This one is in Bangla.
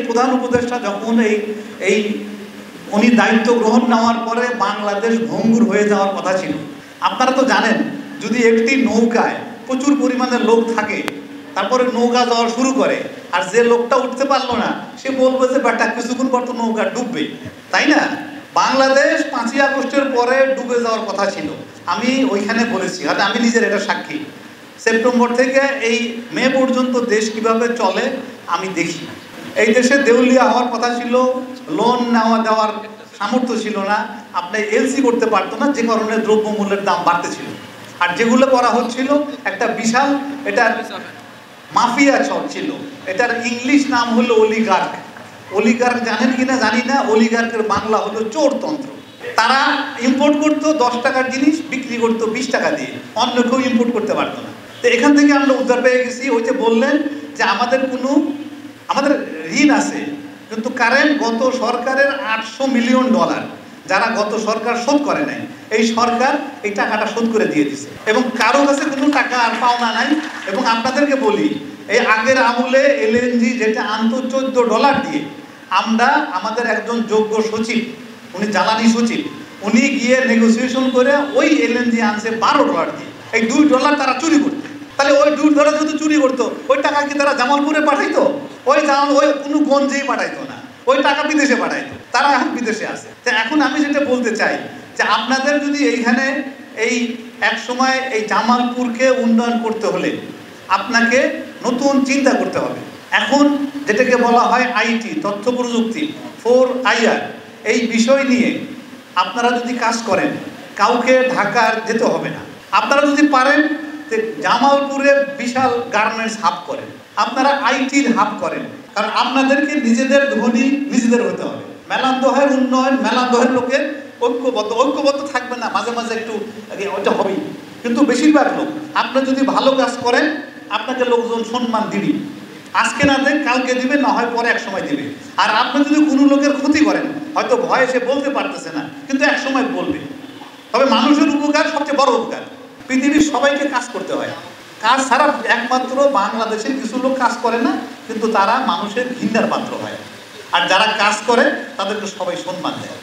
প্রধান উপদেষ্টা যখন এই উনি দায়িত্ব গ্রহণ নেওয়ার পরে বাংলাদেশ ভঙ্গুর হয়ে যাওয়ার কথা ছিল। আপনারা তো জানেন, যদি একটি নৌকায় প্রচুর পরিমাণে লোক থাকে, তারপরে নৌকা যাওয়া শুরু করে, আর যে লোকটা উঠতে পারলো না সে বলবে যে বেটা কিছুক্ষণ পর তো নৌকা ডুববে, তাই না? বাংলাদেশ 5ই আগস্টের পরে ডুবে যাওয়ার কথা ছিল। আমি ওইখানে বলেছি, আর আমি নিজের এটা সাক্ষী। সেপ্টেম্বর থেকে এই মে পর্যন্ত দেশ কিভাবে চলে আমি দেখি। এই দেশে দেউলিয়া হওয়ার কথা ছিল, লোন দেওয়ার সামর্থ্য ছিল না, আপনি এলসি করতে পারতো না, যে কারণে দ্রব্যমূল্যের দাম বাড়তেছিল। আর যেগুলো করা হচ্ছিল একটা বিশাল, এটার মাফিয়া ছিল। এটার ইংলিশ নাম হলো অলিগার্ক। অলিগার্ক জানেন কিনা জানি না, অলিগার্কের বাংলা হলো চোরতন্ত্র। তারা ইম্পোর্ট করতো 10 টাকার জিনিস, বিক্রি করতো 20 টাকা দিয়ে, অন্য কেউ ইম্পোর্ট করতে পারতো না। তো এখান থেকে আমরা উদ্ধার পেয়ে গেছি। ওই যে বললেন যে আমাদের ঋণ আছে, কিন্তু কারেন্ট গত সরকারের $800 মিলিয়ন, যারা গত সরকার শোধ করে নাই, এই সরকার এই টাকাটা শোধ করে দিয়ে দিচ্ছে, এবং কারো কাছে কোনো টাকা আর পাওনা নাই। এবং আপনাদেরকে বলি, এই আগের আমলে এলএনজি যেটা আনতো $14 দিয়ে, আমরা আমাদের একজন যোগ্য সচিব, উনি জ্বালানি সচিব, উনি গিয়ে নেগোসিয়েশন করে ওই এলএনজি আনছে $12 দিয়ে। এই $2 তারা চুরি করতো। তাহলে ওই $2 যদি চুরি করতো, ওই টাকা কি তারা জামালপুরে পাঠাইতো? ওই কোনো গঞ্জেই পাঠাইতো না, ওই টাকা বিদেশে পাঠাইতো। তারা এখন বিদেশে আছে। তো এখন আমি যেটা বলতে চাই যে আপনাদের যদি এইখানে এই এক সময় এই জামালপুরকে উন্নয়ন করতে হলে আপনাকে নতুন চিন্তা করতে হবে। এখন যেটাকে বলা হয় আইটি, তথ্য প্রযুক্তি, 4IR, এই বিষয় নিয়ে আপনারা যদি কাজ করেন, কাউকে ঢাকার যেতে হবে না। আপনারা যদি পারেন জামালপুরে বিশাল গার্মেন্টস হাব করেন, আপনারা আইটির হাব করেন, কারণ আপনাদেরকে নিজেদের ধনী নিজেদের হতে হবে। মেলান্দহের উন্নয়ন, মেলান্দহের লোকের ঐক্যবদ্ধ থাকবে না, মাঝে মাঝে একটু ওইটা হবেই, কিন্তু বেশিরভাগ লোক আপনি যদি ভালো কাজ করেন আপনাকে লোকজন সম্মান দিবে। আজকে না দেন কালকে দিবে, না হয় পরে এক সময় দিবে। আর আপনি যদি কোনো লোকের ক্ষতি করেন, হয়তো ভয়ে সে বলতে পারতেছে না, কিন্তু এক সময় বলবে। তবে মানুষের উপকার সবচেয়ে বড় উপকার। পৃথিবীর সবাইকে কাজ করতে হয়, কাজ ছাড়া একমাত্র বাংলাদেশের কিছু লোক কাজ করে না, কিন্তু তারা মানুষের ঘৃণার পাত্র হয়। আর যারা কাজ করে তাদেরকে সবাই সম্মান দেয়।